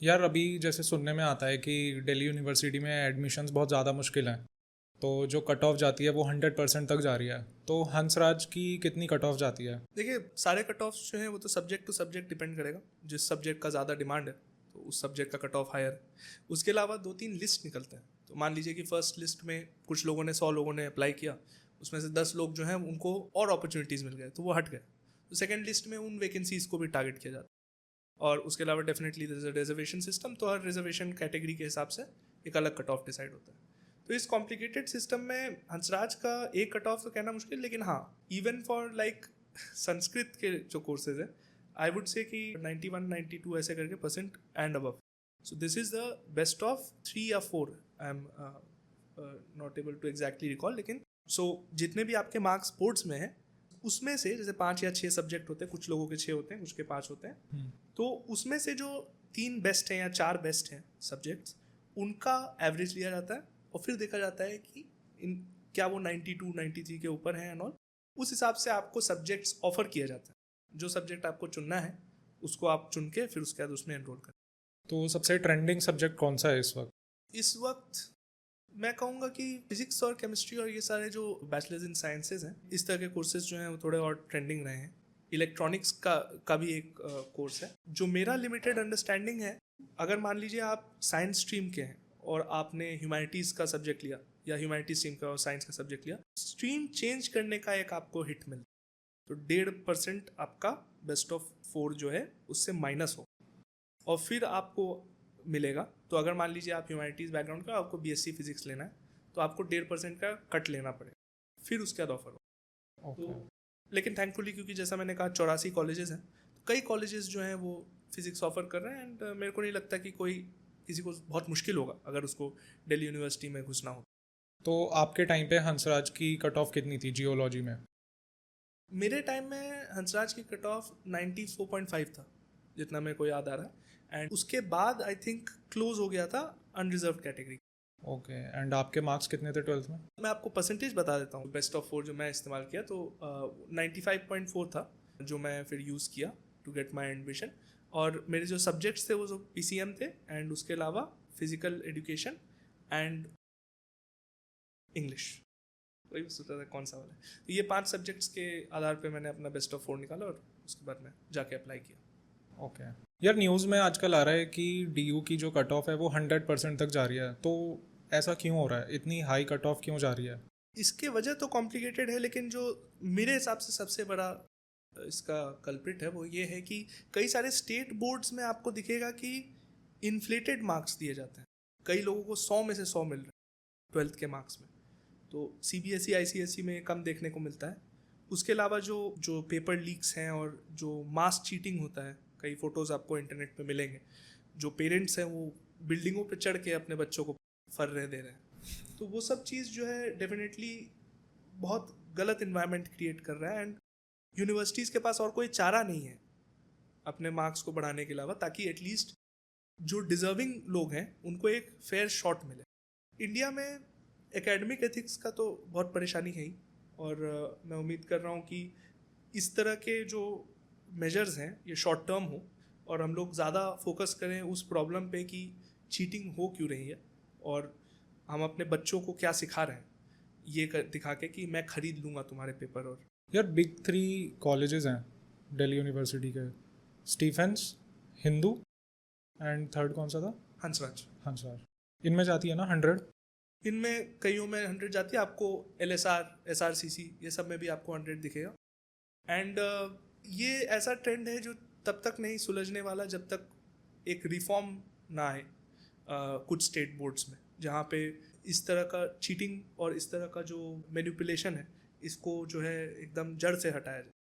यार अभी जैसे सुनने में आता है कि दिल्ली यूनिवर्सिटी में एडमिशन्स बहुत ज़्यादा मुश्किल हैं, तो जो कट ऑफ जाती है वो 100% तक जा रही है। तो हंसराज की कितनी कट ऑफ जाती है? देखिए, सारे कट ऑफ जो हैं वो तो सब्जेक्ट टू सब्जेक्ट डिपेंड करेगा। जिस सब्जेक्ट का ज़्यादा डिमांड है तो उस सब्जेक्ट का कट ऑफ हायर है। उसके अलावा 2-3 लिस्ट निकलते हैं। तो मान लीजिए कि फर्स्ट लिस्ट में कुछ लोगों ने 100 लोगों ने अप्लाई किया, उसमें से 10 लोग जो हैं उनको और अपॉर्चुनिटीज़ मिल गए तो वो हट गए। तो सेकेंड लिस्ट में उन वैकेंसीज़ को भी टारगेट किया जाता है। और उसके अलावा डेफिनेटली रिजर्वेशन सिस्टम, तो हर रिजर्वेशन कैटेगरी के हिसाब से एक अलग कट ऑफ डिसाइड होता है। तो इस कॉम्प्लिकेटेड सिस्टम में हंसराज का एक कट ऑफ तो कहना मुश्किल, लेकिन हाँ, इवन फॉर लाइक संस्कृत के जो कोर्सेज हैं, आई वुड से कि 91-92 ऐसे करके percent and above. So this is the best of 3 या 4, I am not able to exactly recall, लेकिन सो जितने भी आपके मार्क्स स्पोर्ट्स में हैं उसमें से जैसे 5 या 6 सब्जेक्ट होते हैं, कुछ लोगों के 6 होते हैं, कुछ के 5 होते हैं, तो उसमें से जो 3 बेस्ट हैं या 4 बेस्ट हैं सब्जेक्ट्स, उनका एवरेज लिया जाता है और फिर देखा जाता है कि इन क्या वो 92-93 के ऊपर हैं एंड ऑल। उस हिसाब से आपको सब्जेक्ट्स ऑफर किया जाता है। जो सब्जेक्ट आपको चुनना है उसको आप चुन के फिर उसके बाद उसमें एनरोल करें। तो सबसे ट्रेंडिंग सब्जेक्ट कौन सा है इस वक्त? इस वक्त मैं कहूँगा कि फिजिक्स और केमिस्ट्री और ये सारे जो बैचलर्स इन साइंसेज हैं, इस तरह के कोर्सेज जो हैं वो थोड़े और ट्रेंडिंग रहे हैं। इलेक्ट्रॉनिक्स का भी एक कोर्स है जो मेरा लिमिटेड अंडरस्टैंडिंग है। अगर मान लीजिए आप साइंस स्ट्रीम के हैं और आपने ह्यूमैनिटीज़ का सब्जेक्ट लिया या ह्यूमैनिटीज स्ट्रीम का और साइंस का सब्जेक्ट लिया, स्ट्रीम चेंज करने का एक आपको हिट मिलता है। तो 1.5% आपका बेस्ट ऑफ 4 जो है उससे माइनस हो और फिर आपको मिलेगा। तो अगर मान लीजिए आप ह्यूमैनिटीज़ बैकग्राउंड का, आपको बीएससी फिजिक्स लेना है तो आपको 1.5% का कट लेना पड़ेगा, फिर उसके बाद ऑफर हो। तो लेकिन थैंकफुली क्योंकि जैसा मैंने कहा 84 कॉलेजेस हैं, तो कई कॉलेजेस जो हैं वो फिजिक्स ऑफर कर रहे हैं एंड मेरे को नहीं लगता कि किसी को बहुत मुश्किल होगा अगर उसको दिल्ली यूनिवर्सिटी में घुसना हो। तो आपके टाइम पे हंसराज की कट ऑफ कितनी थी जियोलॉजी में? मेरे टाइम में हंसराज की कट ऑफ 94.5 था, जितना मेरे को याद आ रहा है। एंड उसके बाद आई थिंक क्लोज हो गया था अनरिजर्व कैटेगरी। ओके, एंड आपके मार्क्स कितने थे 12th में? मैं आपको परसेंटेज बता देता हूँ। बेस्ट ऑफ 4 जो मैं इस्तेमाल किया तो 95.4 था जो मैं फिर यूज़ किया टू गेट माई एडमिशन। और मेरे जो सब्जेक्ट्स थे वो जो पीसीएम थे एंड उसके अलावा फिजिकल एजुकेशन एंड इंग्लिश। वही सोच रहा था कौन सा वाला है। तो ये 5 सब्जेक्ट्स के आधार पे मैंने अपना बेस्ट ऑफ 4 निकाला और उसके बाद मैं जाके अप्लाई किया। ओके। यार न्यूज़ में आजकल आ रहा है कि डीयू की जो कट ऑफ है वो 100% तक जा रही है, तो ऐसा क्यों हो रहा है? इतनी हाई कट ऑफ क्यों जा रही है? इसके वजह तो कॉम्प्लिकेटेड है, लेकिन जो मेरे हिसाब से सबसे बड़ा इसका कल्प्रिट है वो ये है कि कई सारे स्टेट बोर्ड्स में आपको दिखेगा कि इन्फ्लेटेड मार्क्स दिए जाते हैं। कई लोगों को 100 में से 100 मिल रहे हैं 12th के मार्क्स में। तो सीबीएसई आईसीएसई में कम देखने को मिलता है। उसके अलावा जो जो पेपर लीक्स हैं और जो मास चीटिंग होता है, कई फ़ोटोज़ आपको इंटरनेट पे मिलेंगे। जो पेरेंट्स हैं वो बिल्डिंगों पे चढ़ के अपने बच्चों को फर्रे दे रहे हैं। तो वो सब चीज़ जो है डेफिनेटली बहुत गलत इन्वायरमेंट क्रिएट कर रहा है। एंड यूनिवर्सिटीज़ के पास और कोई चारा नहीं है अपने मार्क्स को बढ़ाने के अलावा, ताकि एटलीस्ट जो डिज़र्विंग लोग हैं उनको एक फेयर शॉट मिले। इंडिया में एकेडमिक एथिक्स का तो बहुत परेशानी है ही, और मैं उम्मीद कर रहा हूँ कि इस तरह के जो मेजर्स हैं ये शॉर्ट टर्म हो और हम लोग ज़्यादा फोकस करें उस प्रॉब्लम पे कि चीटिंग हो क्यों रही है और हम अपने बच्चों को क्या सिखा रहे हैं, ये दिखा के कि मैं खरीद लूँगा तुम्हारे पेपर। और यार बिग 3 कॉलेजेस हैं दिल्ली यूनिवर्सिटी के, स्टीफेंस, हिंदू एंड थर्ड कौन सा था? हंसराज। हंसराज। इनमें जाती है ना 100? इनमें कईयों में 100 जाती है। आपको एलएसआर, एसआरसीसी, ये सब में भी आपको 100 दिखेगा। एंड ये ऐसा ट्रेंड है जो तब तक नहीं सुलझने वाला जब तक एक रिफॉर्म ना आए कुछ स्टेट बोर्ड्स में, जहाँ पे इस तरह का चीटिंग और इस तरह का जो मैनिपुलेशन है इसको जो है एकदम जड़ से हटाया जाए।